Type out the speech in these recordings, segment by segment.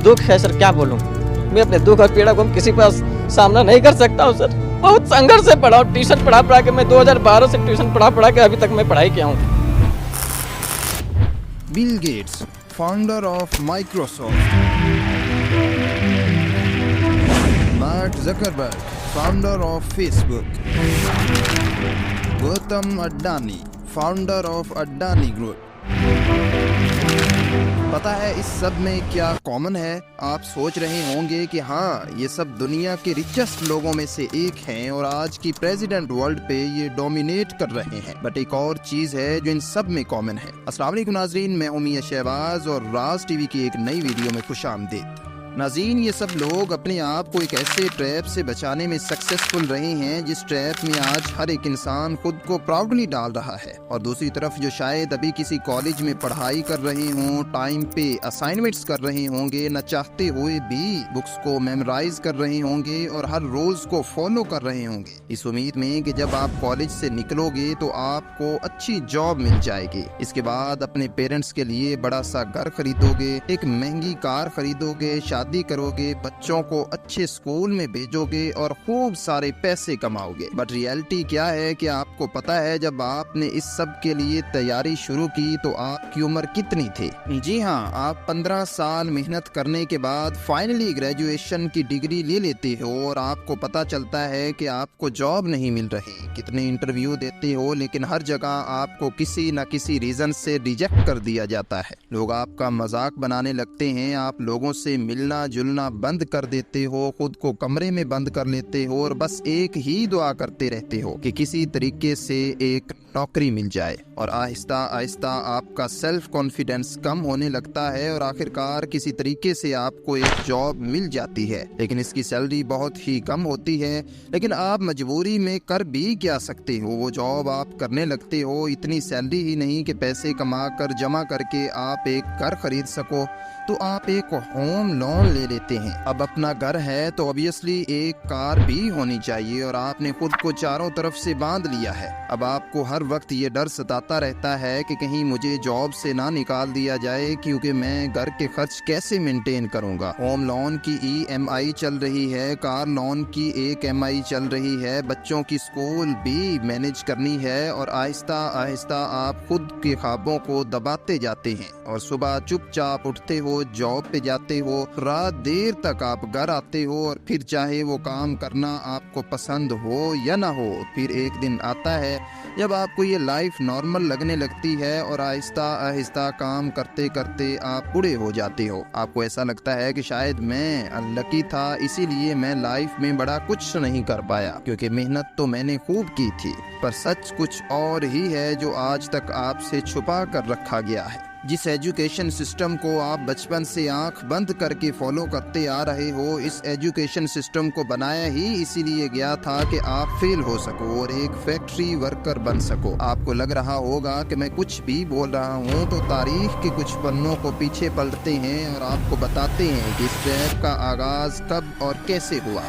दुख है सर, क्या बोलूँ। मैं अपने दुख और पीड़ा को हम किसी पास सामना नहीं कर सकता हूँ सर। बहुत संघर्ष से पढ़ा हूँ, ट्यूशन पढ़ा के मैं 2012 से ट्यूशन पढ़ा के अभी तक मैं पढ़ाई किया हूँ। Bill Gates, founder of Microsoft. Mark Zuckerberg, founder of Facebook. Gautam Adani, founder of Adani group. पता है इस सब में क्या कॉमन है? आप सोच रहे होंगे कि हाँ, ये सब दुनिया के रिचेस्ट लोगों में से एक हैं और आज की प्रेसिडेंट वर्ल्ड पे ये डोमिनेट कर रहे हैं। बट एक और चीज है जो इन सब में कॉमन है। अस्सलाम वालेकुम नाज़रीन, मैं हूं मियां शहबाज और राज टीवी की एक नई वीडियो में खुशामदीद। नाज़रीन, ये सब लोग अपने आप को एक ऐसे ट्रैप से बचाने में सक्सेसफुल रहे हैं जिस ट्रैप में आज हर एक इंसान खुद को प्राउडली डाल रहा है। और दूसरी तरफ जो शायद अभी किसी कॉलेज में पढ़ाई कर रहे हों, टाइम पे असाइनमेंट्स कर रहे होंगे, न चाहते हुए भी बुक्स को मेमोराइज कर रहे होंगे और हर रूल्स को फॉलो कर रहे होंगे, इस उम्मीद में कि जब आप कॉलेज से निकलोगे तो आपको अच्छी जॉब मिल जाएगी। इसके बाद अपने पेरेंट्स के लिए बड़ा सा घर खरीदोगे, एक महंगी कार खरीदोगे, शादी करोगे, बच्चों को अच्छे स्कूल में भेजोगे और खूब सारे पैसे कमाओगे। बट रियलिटी क्या है कि आपको पता है जब आपने इस सब के लिए तैयारी शुरू की तो आपकी उम्र कितनी थी? जी हाँ, आप 15 साल मेहनत करने के बाद फाइनली ग्रेजुएशन की डिग्री ले लेते हो और आपको पता चलता है कि आपको जॉब नहीं मिल रही। कितने इंटरव्यू देते हो लेकिन हर जगह आपको किसी न किसी रीजन से रिजेक्ट कर दिया जाता है। लोग आपका मजाक बनाने लगते हैं, आप लोगों से मिलना जुलना बंद कर देते हो, खुद को कमरे में बंद कर लेते हो और बस एक ही दुआ करते रहते हो कि किसी तरीके से एक नौकरी मिल जाए। और आहिस्ता आहिस्ता आपका सेल्फ कॉन्फिडेंस कम होने लगता है और आखिरकार किसी तरीके से आपको एक जॉब मिल जाती है, लेकिन इसकी सैलरी बहुत ही कम होती है। लेकिन आप मजबूरी में कर भी क्या सकते हो? वो जॉब आप करने लगते हो, इतनी सैलरी ही नहीं कि पैसे कमा कर जमा करके आप एक घर खरीद सको, तो आप एक होम लोन ले लेते हैं। अब अपना घर है तो ऑब्वियसली एक कार भी होनी चाहिए और आपने खुद को चारों तरफ से बांध लिया है। अब आपको हर वक्त ये डर सताता रहता है कि कहीं मुझे जॉब से ना निकाल दिया जाए, क्योंकि मैं घर के खर्च कैसे मेंटेन करूंगा। होम लोन की EMI चल रही है, कार लोन की एक MI चल रही है, बच्चों की स्कूल भी मैनेज करनी है और आहिस्ता आहिस्ता आप खुद के ख्वाबों को दबाते जाते हैं और सुबह चुपचाप उठते हो, जॉब पे जाते हो, रात देर तक आप घर आते हो और फिर चाहे वो काम करना आपको पसंद हो या ना हो, फिर एक दिन आता है जब आपको ये लाइफ नॉर्मल लगने लगती है और आहिस्ता आहिस्ता काम करते करते आप बूढ़े हो जाते हो। आपको ऐसा लगता है कि शायद मैं अनलकी था, इसीलिए मैं लाइफ में बड़ा कुछ नहीं कर पाया, क्योंकि मेहनत तो मैंने खूब की थी। पर सच कुछ और ही है जो आज तक आपसे छुपा कर रखा गया है। जिस एजुकेशन सिस्टम को आप बचपन से आंख बंद करके फॉलो करते आ रहे हो, इस एजुकेशन सिस्टम को बनाया ही इसीलिए गया था कि आप फेल हो सको और एक फैक्ट्री वर्कर बन सको। आपको लग रहा होगा कि मैं कुछ भी बोल रहा हूँ तो तारीख के कुछ पन्नों को पीछे पलटते हैं और आपको बताते हैं कि इस ट्रैप का आगाज कब और कैसे हुआ।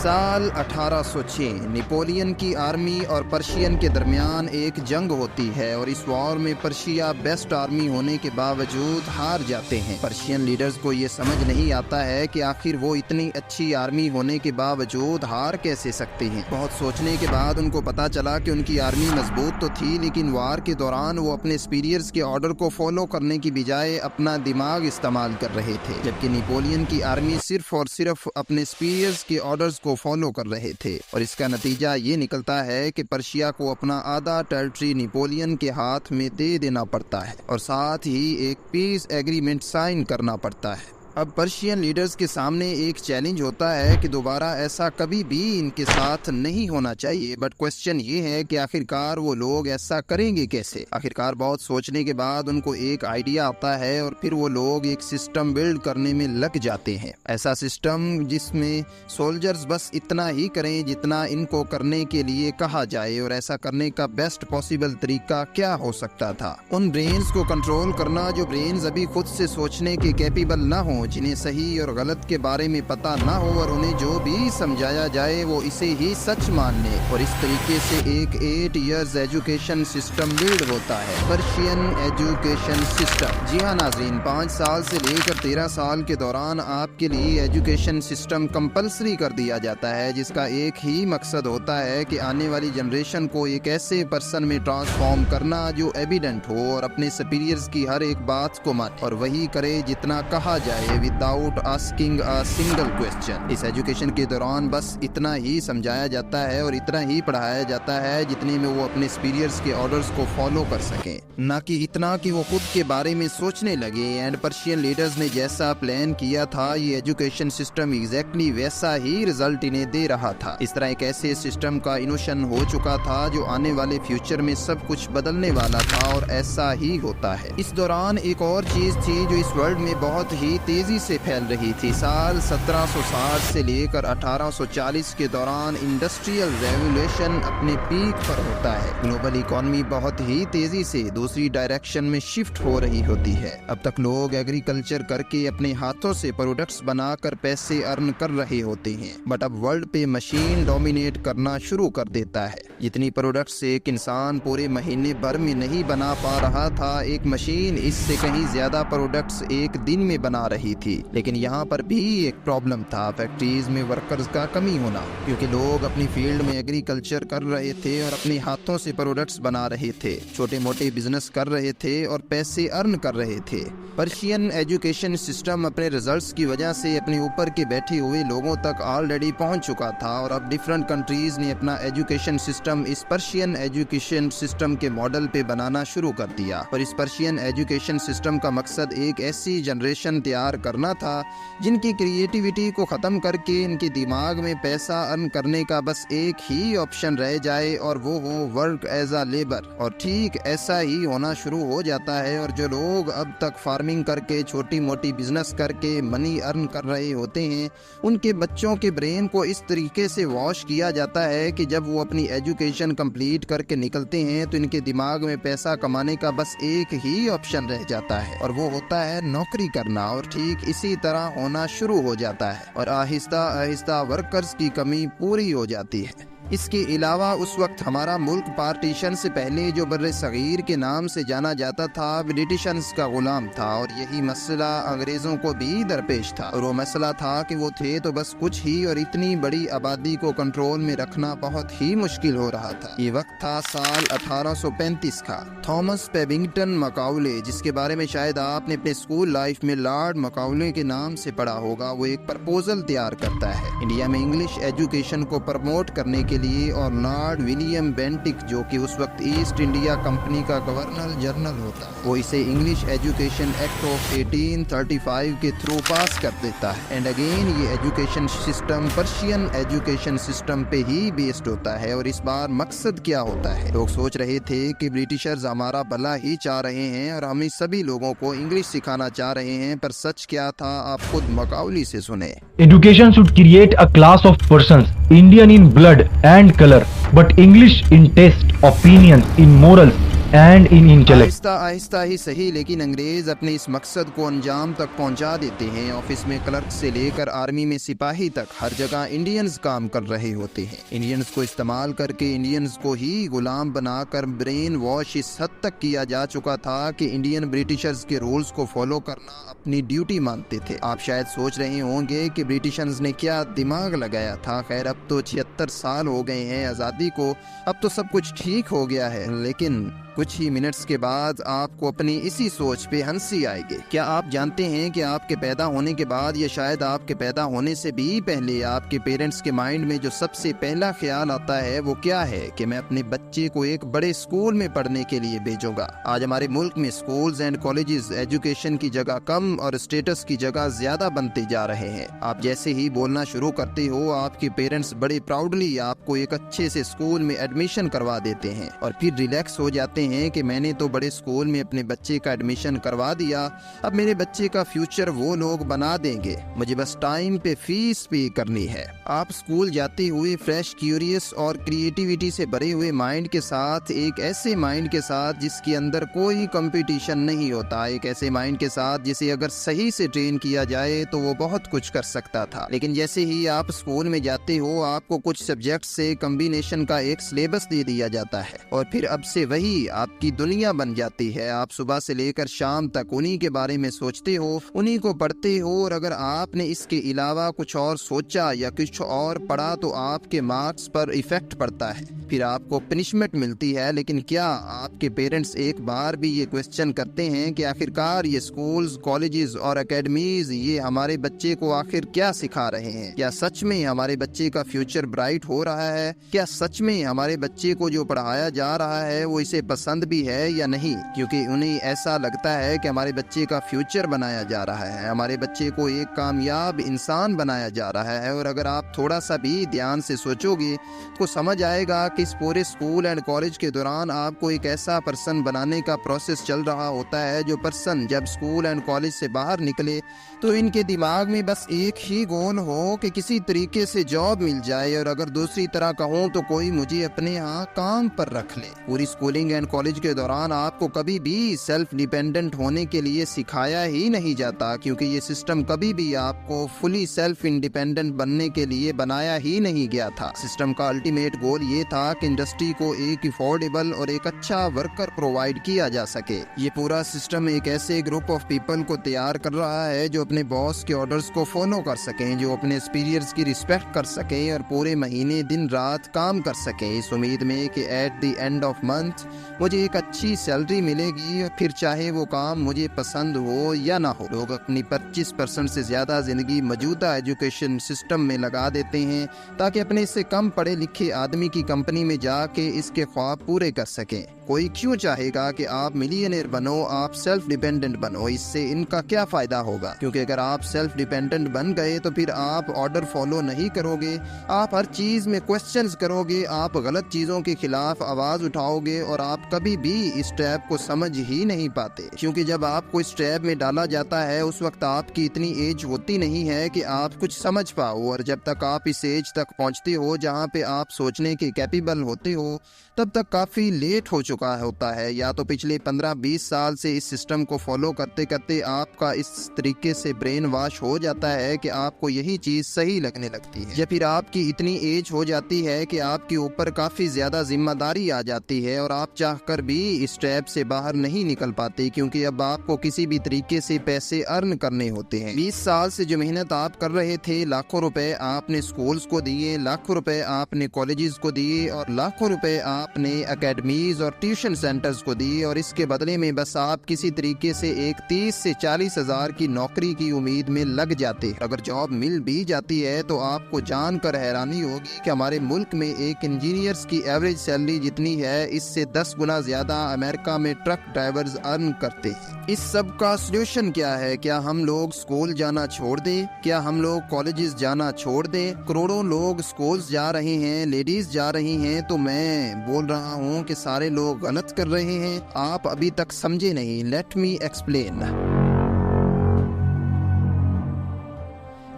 साल 1806 नेपोलियन की आर्मी और पर्शियन के दरमियान एक जंग होती है और इस वॉर में पर्शिया बेस्ट आर्मी होने के बावजूद हार जाते हैं। पर्शियन लीडर्स को ये समझ नहीं आता है कि आखिर वो इतनी अच्छी आर्मी होने के बावजूद हार कैसे सकते हैं। बहुत सोचने के बाद उनको पता चला कि उनकी आर्मी मजबूत तो थी, लेकिन वार के दौरान वो अपने सुपीरियर्स के ऑर्डर को फॉलो करने की बजाय अपना दिमाग इस्तेमाल कर रहे थे, जबकि नेपोलियन की आर्मी सिर्फ और सिर्फ अपने सुपीरियर्स के ऑर्डर्स को फॉलो कर रहे थे। और इसका नतीजा ये निकलता है कि पर्शिया को अपना आधा टेरिटरी नेपोलियन के हाथ में दे देना पड़ता है और साथ ही एक पीस एग्रीमेंट साइन करना पड़ता है। अब पर्शियन लीडर्स के सामने एक चैलेंज होता है कि दोबारा ऐसा कभी भी इनके साथ नहीं होना चाहिए। बट क्वेश्चन ये है कि आखिरकार वो लोग ऐसा करेंगे कैसे। आखिरकार बहुत सोचने के बाद उनको एक आइडिया आता है और फिर वो लोग एक सिस्टम बिल्ड करने में लग जाते हैं। ऐसा सिस्टम जिसमें सोल्जर्स बस इतना ही करें जितना इनको करने के लिए कहा जाए। और ऐसा करने का बेस्ट पॉसिबल तरीका क्या हो सकता था? उन ब्रेन्स को कंट्रोल करना जो ब्रेन्स अभी खुद से सोचने के कैपेबल ना हो, हूँ जिन्हें सही और गलत के बारे में पता ना हो और उन्हें जो भी समझाया जाए वो इसे ही सच मान ले, और इस तरीके से एक 8 इयर्स एजुकेशन सिस्टम बिल्ड होता है, पर्शियन एजुकेशन सिस्टम। जी हाँ नाज़रीन, 5 साल से लेकर 13 साल के दौरान आपके लिए एजुकेशन सिस्टम कंपलसरी कर दिया जाता है, जिसका एक ही मकसद होता है कि आने वाली जनरेशन को एक ऐसे पर्सन में ट्रांसफॉर्म करना जो एविडेंट हो और अपने सुपीरियर्स की हर एक बात को माने और वही करे जितना कहा जाए without asking a single question. इस एजुकेशन के दौरान बस इतना ही समझाया जाता है और इतना ही पढ़ाया जाता है जितने में वो अपने सुपीरियर्स के ऑर्डर्स को फॉलो कर सकें, ना कि इतना कि वो खुद के बारे में सोचने लगे। एंड पर्शियन लीडर्स ने जैसा प्लान किया था, ये एजुकेशन सिस्टम एग्जैक्टली वैसा ही रिजल्ट इन्हें दे रहा था। इस तरह एक ऐसे सिस्टम का इनोवेशन हो चुका था जो आने वाले फ्यूचर में सब कुछ बदलने वाला था, और ऐसा ही होता है। इस दौरान एक और चीज थी जो इस वर्ल्ड में बहुत ही तेजी से फैल रही थी। साल 1760 से लेकर 1840 के दौरान इंडस्ट्रियल रेवोल्यूशन अपने पीक पर होता है। ग्लोबल इकोनॉमी बहुत ही तेजी से दूसरी डायरेक्शन में शिफ्ट हो रही होती है। अब तक लोग एग्रीकल्चर करके अपने हाथों से प्रोडक्ट्स बनाकर पैसे अर्न कर रहे होते हैं, बट अब वर्ल्ड पे मशीन डोमिनेट करना शुरू कर देता है। जितनी प्रोडक्ट्स एक इंसान पूरे महीने भर में नहीं बना पा रहा था, एक मशीन इससे कहीं ज्यादा प्रोडक्ट्स एक दिन में बना रही थी। लेकिन यहाँ पर भी एक प्रॉब्लम था, फैक्ट्रीज में वर्कर्स का कमी होना, क्योंकि लोग अपनी फील्ड में एग्रीकल्चर कर रहे थे और अपने हाथों से प्रोडक्ट्स बना रहे थे, छोटे मोटे बिजनेस कर रहे थे और पैसे अर्न कर रहे थे। पर्शियन एजुकेशन सिस्टम अपने रिजल्ट्स की वजह से अपने ऊपर के बैठे हुए लोगों तक ऑलरेडी पहुंच चुका था, और अब डिफरेंट कंट्रीज ने अपना एजुकेशन सिस्टम इस पर्शियन एजुकेशन सिस्टम के मॉडल पे बनाना शुरू कर दिया। और इस पर्शियन एजुकेशन सिस्टम का मकसद एक ऐसी जनरेशन तैयार करना था जिनकी क्रिएटिविटी को ख़त्म करके इनके दिमाग में पैसा अर्न करने का बस एक ही ऑप्शन रह जाए, और वो हो वर्क एज अ लेबर। और ठीक ऐसा ही होना शुरू हो जाता है, और जो लोग अब तक फार्मिंग करके छोटी मोटी बिजनेस करके मनी अर्न कर रहे होते हैं, उनके बच्चों के ब्रेन को इस तरीके से वॉश किया जाता है कि जब वो अपनी एजुकेशन कंप्लीट करके निकलते हैं तो इनके दिमाग में पैसा कमाने का बस एक ही ऑप्शन रह जाता है, और वो होता है नौकरी करना। और ठीक इसी तरह होना शुरू हो जाता है, और आहिस्ता आहिस्ता वर्कर्स की कमी पूरी हो जाती है। इसके अलावा उस वक्त हमारा मुल्क पार्टीशन से पहले जो बर्रे सगीर के नाम से जाना जाता था, ब्रिटिशर्स का गुलाम था, और यही मसला अंग्रेज़ों को भी दरपेश था। और वो मसला था कि वो थे तो बस कुछ ही, और इतनी बड़ी आबादी को कंट्रोल में रखना बहुत ही मुश्किल हो रहा था। ये वक्त था साल 1835 का। थॉमस पेबिंगटन मकाउले, जिसके बारे में शायद आपने अपने स्कूल लाइफ में लॉर्ड मकाउले के नाम से पढ़ा होगा, वो एक प्रपोजल तैयार करता है इंडिया में इंग्लिश एजुकेशन को प्रमोट करने के लिए। और लॉर्ड विलियम बेंटिक, जो कि उस वक्त ईस्ट इंडिया कंपनी का गवर्नर जनरल होता है, वो इसे इंग्लिश एजुकेशन एक्ट ऑफ 1835 के थ्रू पास कर देता है। एंड अगेन ये education system Persian education system पे ही बेस्ड होता है। और इस बार मकसद क्या होता है? लोग सोच रहे थे कि ब्रिटिशर्स हमारा भला ही चाह रहे हैं और हम सभी लोगों को इंग्लिश सिखाना चाह रहे हैं, पर सच क्या था आप खुद मकाउली से सुने। Education should create a class of persons, Indian in blood and color, but English in taste, opinions, in morals and in intellect. Aahista Aahista ही सही, लेकिन अंग्रेज अपने इस मकसद को अंजाम तक पहुंचा देते हैं। ऑफिस में क्लर्क से लेकर आर्मी में सिपाही तक हर जगह इंडियंस काम कर रहे होते हैं। इंडियंस को इस्तेमाल करके इंडियंस को ही गुलाम बनाकर ब्रेन वॉश इस हद तक किया जा चुका था कि इंडियन ब्रिटिशर्स के रूल्स को फॉलो करना अपनी ड्यूटी मानते थे। आप शायद सोच रहे होंगे कि ब्रिटिशर्स ने क्या दिमाग लगाया था। खैर, अब तो 76 साल हो गए हैं आज़ादी को, अब तो सब कुछ ठीक हो गया है, लेकिन कुछ ही मिनट्स के बाद आपको अपनी इसी सोच पे हंसी आएगी। क्या आप जानते हैं कि आपके पैदा होने के बाद या शायद आपके पैदा होने से भी पहले आपके पेरेंट्स के माइंड में जो सबसे पहला ख्याल आता है वो क्या है? कि मैं अपने बच्चे को एक बड़े स्कूल में पढ़ने के लिए भेजूंगा। आज हमारे मुल्क में स्कूल्स एंड कॉलेजेस एजुकेशन की जगह कम और स्टेटस की जगह ज्यादा बनते जा रहे हैं। आप जैसे ही बोलना शुरू करते हो, आपके पेरेंट्स बड़े प्राउडली आपको एक अच्छे से स्कूल में एडमिशन करवा देते हैं और फिर रिलैक्स हो जाते کہتے ہیں کہ میں نے تو بڑے اسکول میں اپنے بچے کا ایڈمیشن کروا دیا، اب میرے بچے کا فیوچر وہ لوگ بنا دیں گے، مجھے بس ٹائم پہ فیس پے کرنی ہے۔ آپ اسکول جاتے ہوئے فریش، کیوریس اور کریٹیوٹی سے بھرے ہوئے مائنڈ کے ساتھ، ایک ایسے مائنڈ کے ساتھ جس کے اندر کوئی کمپٹیشن نہیں ہوتا، ایک ایسے مائنڈ کے ساتھ جسے اگر صحیح سے ٹرین کیا جائے تو وہ بہت کچھ کر سکتا تھا۔ لیکن جیسے ہی آپ اسکول میں جاتے ہو، آپ کو کچھ سبجیکٹ سے کمبینیشن کا ایک سلیبس دے دیا جاتا ہے، اور پھر اب سے وہی آپ کی دنیا بن جاتی ہے۔ آپ صبح سے لے کر شام تک انہی کے بارے میں سوچتے ہو، انہی کو پڑھتے ہو، اور اگر آپ نے اس کے علاوہ کچھ اور سوچا یا کچھ اور پڑھا تو آپ کے مارکس پر ایفیکٹ پڑتا ہے، پھر آپ کو پنشمنٹ ملتی ہے۔ لیکن کیا آپ کے پیرنٹس ایک بار بھی یہ کوسچن کرتے ہیں کہ آخرکار یہ سکولز، کالجز اور اکیڈمیز یہ ہمارے بچے کو آخر کیا سکھا رہے ہیں؟ کیا سچ میں ہمارے بچے کا فیوچر برائٹ ہو رہا ہے؟ کیا سچ میں ہمارے بچے کو جو پڑھایا جا رہا ہے وہ اسے پسند بھی ہے یا نہیں؟ کیونکہ انہیں ایسا لگتا ہے کہ ہمارے بچے کا فیوچر بنایا جا رہا ہے، ہمارے بچے کو ایک کامیاب انسان بنایا جا رہا ہے۔ اور اگر آپ تھوڑا سا بھی دھیان سے سوچو گے تو سمجھ آئے گا کہ اس پورے اسکول اینڈ کالج کے دوران آپ کو ایک ایسا پرسن بنانے کا پروسیس چل رہا ہوتا ہے جو پرسن جب اسکول اینڈ کالج سے باہر نکلے تو ان کے دماغ میں بس ایک ہی گول ہو کہ کسی طریقے سے جاب مل جائے، اور اگر دوسری طرح کہوں تو کوئی مجھے اپنے ہاں کام پر رکھ لے۔ پوری اسکولنگ اینڈ کالج کے دوران آپ کو کبھی بھی سیلف ڈیپینڈنٹ ہونے کے لیے سکھایا ہی نہیں جاتا، کیونکہ یہ سسٹم کبھی بھی آپ کو فلی سیلف انڈیپینڈنٹ بننے کے لیے بنایا ہی نہیں گیا تھا۔ سسٹم کا الٹیمیٹ گول یہ تھا کہ انڈسٹری کو ایک افورڈیبل اور ایک اچھا ورکر پرووائڈ کیا جا سکے۔ یہ پورا سسٹم ایک ایسے گروپ آف پیپل کو تیار کر رہا ہے جو اپنے باس کے آرڈرز کو فالو کر سکیں، جو اپنے سپیریئرز کی رسپیکٹ کر سکیں اور پورے مہینے دن رات کام کر سکیں اس امید میں کہ at the end of month مجھے ایک اچھی سیلری ملے گی، پھر چاہے وہ کام مجھے پسند ہو یا نہ ہو۔ لوگ اپنی 25% سے زیادہ زندگی موجودہ ایجوکیشن سسٹم میں لگا دیتے ہیں تاکہ اپنے سے کم پڑھے لکھے آدمی کی کمپنی میں جا کے اس کے خواب پورے کر سکیں۔ کوئی کیوں چاہے گا کہ آپ ملینئر بنو، آپ سیلف ڈیپینڈنٹ بنو؟ اس سے ان کا کیا فائدہ ہوگا؟ کیونکہ اگر آپ سیلف ڈیپینڈنٹ بن گئے تو پھر آپ آرڈر فالو نہیں کرو گے، آپ ہر چیز میں کوسچنز کرو گے، آپ غلط چیزوں کے خلاف آواز اٹھاؤ گے، اور آپ کبھی بھی اس ٹریپ کو سمجھ ہی نہیں پاتے۔ کیونکہ جب آپ کو اس ٹریپ میں ڈالا جاتا ہے اس وقت آپ کی اتنی ایج ہوتی نہیں ہے کہ آپ کچھ سمجھ پاؤ، اور جب تک آپ اس ایج تک پہنچتے ہو جہاں پہ آپ سوچنے کے کیپیبل ہوتے ہو تب تک کافی لیٹ ہو چکا ہوتا ہے۔ یا تو پچھلے 15-20 سال سے اس سسٹم کو فالو کرتے کرتے آپ کا اس طریقے سے برین واش ہو جاتا ہے کہ آپ کو یہی چیز صحیح لگنے لگتی ہے، یا پھر آپ کی اتنی ایج ہو جاتی ہے کہ آپ کے اوپر کافی زیادہ ذمہ داری آ جاتی ہے اور آپ چاہ کر بھی اس ٹریپ سے باہر نہیں نکل پاتے، کیونکہ اب آپ کو کسی بھی طریقے سے پیسے ارن کرنے ہوتے ہیں۔ 20 سال سے جو محنت آپ کر رہے تھے، لاکھوں روپے آپ نے سکولز کو دیے، لاکھوں روپے آپ نے کالجز کو دیے، اور لاکھوں روپے آپ نے اکیڈمیز اور ٹیوشن سینٹرز کو دیے، اور اس کے بدلے میں بس آپ کسی طریقے سے ایک 30 سے 40 ہزار کی نوکری کی امید میں لگ جاتے۔ اگر جاب مل بھی جاتی ہے تو آپ کو جان کر حیرانی ہوگی کہ ہمارے ملک میں ایک انجینئرز کی ایوریج سیلری جتنی ہے اس سے 10 گنا زیادہ امریکہ میں ٹرک ڈرائیورز ارن کرتے ہیں۔ اس سب کا سولوشن کیا ہے؟ کیا ہم لوگ سکول جانا چھوڑ دیں؟ کیا ہم لوگ کالجز جانا چھوڑ دیں؟ کروڑوں لوگ سکولز جا رہے ہیں، لیڈیز جا رہی ہیں، تو میں بول رہا ہوں کہ سارے لوگ غلط کر رہے ہیں؟ آپ ابھی تک سمجھے نہیں، لیٹ می ایکسپلین۔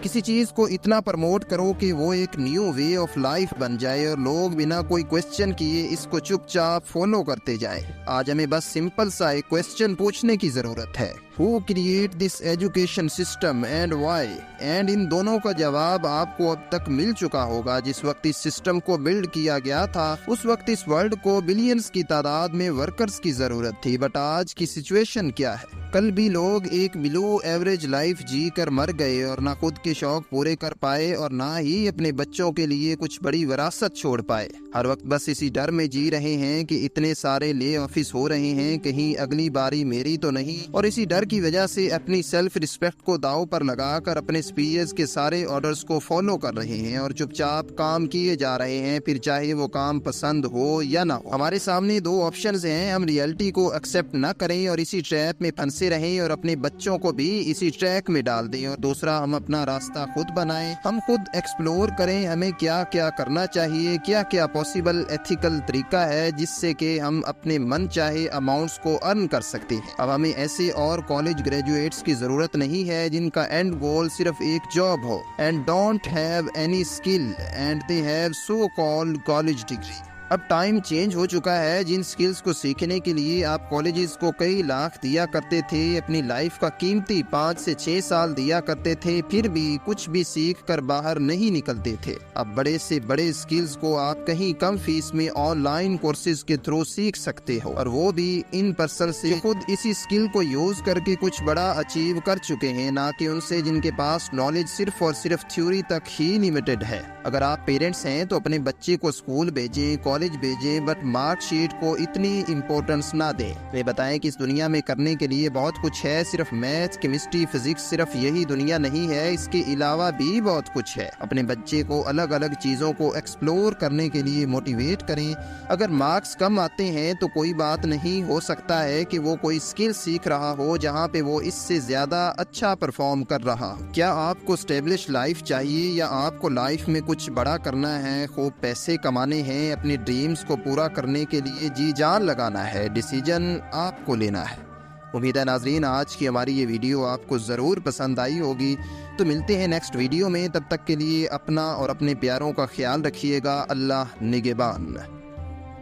کسی چیز کو اتنا پرموٹ کرو کہ وہ ایک نیو وے آف لائف بن جائے اور لوگ بنا کوئی کوسچن کیے اس کو چپ چاپ فالو کرتے جائیں۔ آج ہمیں بس سمپل سا ایک کوسچن پوچھنے کی ضرورت ہے، Who create this education system and why؟ And ان دونوں کا جواب آپ کو اب تک مل چکا ہوگا۔ جس وقت اس سسٹم کو بلڈ کیا گیا تھا اس وقت اس ورلڈ کو بلینز کی تعداد میں ورکرز کی ضرورت تھی، بٹ آج کی سچویشن کیا ہے؟ کل بھی لوگ ایک بلو ایوریج لائف جی کر مر گئے اور نہ خود کے شوق پورے کر پائے اور نہ ہی اپنے بچوں کے لیے کچھ بڑی وراثت چھوڑ پائے۔ ہر وقت بس اسی ڈر میں جی رہے ہیں کہ اتنے سارے لے آفس ہو رہے ہیں، کہیں اگلی باری میری تو نہیں، اور اسی ڈر کی وجہ سے اپنی سیلف ریسپیکٹ کو داؤ پر لگا کر اپنے سپیریئرز کے سارے آرڈرز کو فالو کر رہے ہیں اور چپ چاپ کام کیے جا رہے ہیں، پھر چاہے وہ کام پسند ہو یا نہ ہو۔ ہمارے سامنے دو آپشنز ہیں، ہم ریئلٹی کو ایکسیپٹ نہ کریں اور اسی ٹریپ میں پھنسے رہیں اور اپنے بچوں کو بھی اسی ٹریک میں ڈال دیں، اور دوسرا ہم اپنا راستہ راستہ خود بنائیں, ہم خود ایکسپلور کریں ہمیں کیا کیا کرنا چاہیے, کیا کیا پاسبل ایتھیکل طریقہ ہے جس سے کہ ہم اپنے من چاہے اماؤنٹس کو ارن کر سکتے ہیں. اب ہمیں ایسے اور کالج گریجویٹس کی ضرورت نہیں ہے جن کا اینڈ گول صرف ایک job who and don't have any skill and they have so called college degree. اب ٹائم چینج ہو چکا ہے. جن سکلز کو سیکھنے کے لیے آپ کالجز کو کئی لاکھ دیا کرتے تھے, اپنی لائف کا قیمتی 5 سے 6 سال دیا کرتے تھے, پھر بھی کچھ بھی سیکھ کر باہر نہیں نکلتے تھے. اب بڑے سے بڑے سکلز کو آپ کہیں کم فیس میں آن لائن کورسز کے تھرو سیکھ سکتے ہو, اور وہ بھی ان پرسن سے خود اسی سکل کو یوز کر کے کچھ بڑا اچیو کر چکے ہیں, نہ کہ ان سے جن کے پاس نالج صرف اور صرف تھیوری تک ہی لمیٹڈ ہے. اگر آپ پیرنٹس ہیں تو اپنے بچے کو اسکول بھیجیں, کالج بھیجیں, بٹ مارک شیٹ کو اتنی امپورٹنس نہ دیں. یہ بتائیں کہ اس دنیا میں کرنے کے لیے بہت کچھ ہے, صرف میتھ, کیمسٹری, فزکس صرف یہی دنیا نہیں ہے, اس کے علاوہ بھی بہت کچھ ہے. اپنے بچے کو الگ الگ چیزوں کو ایکسپلور کرنے کے لیے موٹیویٹ کریں. اگر مارکس کم آتے ہیں تو کوئی بات نہیں, ہو سکتا ہے کہ وہ کوئی اسکل سیکھ رہا ہو جہاں پہ وہ اس سے زیادہ اچھا پرفارم کر رہا ہو. کیا آپ کو اسٹیبلش لائف چاہیے یا آپ کو لائف میں کچھ بڑا کرنا ہے, خوب پیسے کمانے ہیں, اپنے ڈریمز کو پورا کرنے کے لیے جی جان لگانا ہے؟ ڈیسیجن آپ کو لینا ہے. امید ہے ناظرین آج کی ہماری یہ ویڈیو آپ کو ضرور پسند آئی ہوگی. تو ملتے ہیں نیکسٹ ویڈیو میں, تب تک کے لیے اپنا اور اپنے پیاروں کا خیال رکھیے گا. اللہ نگہبان.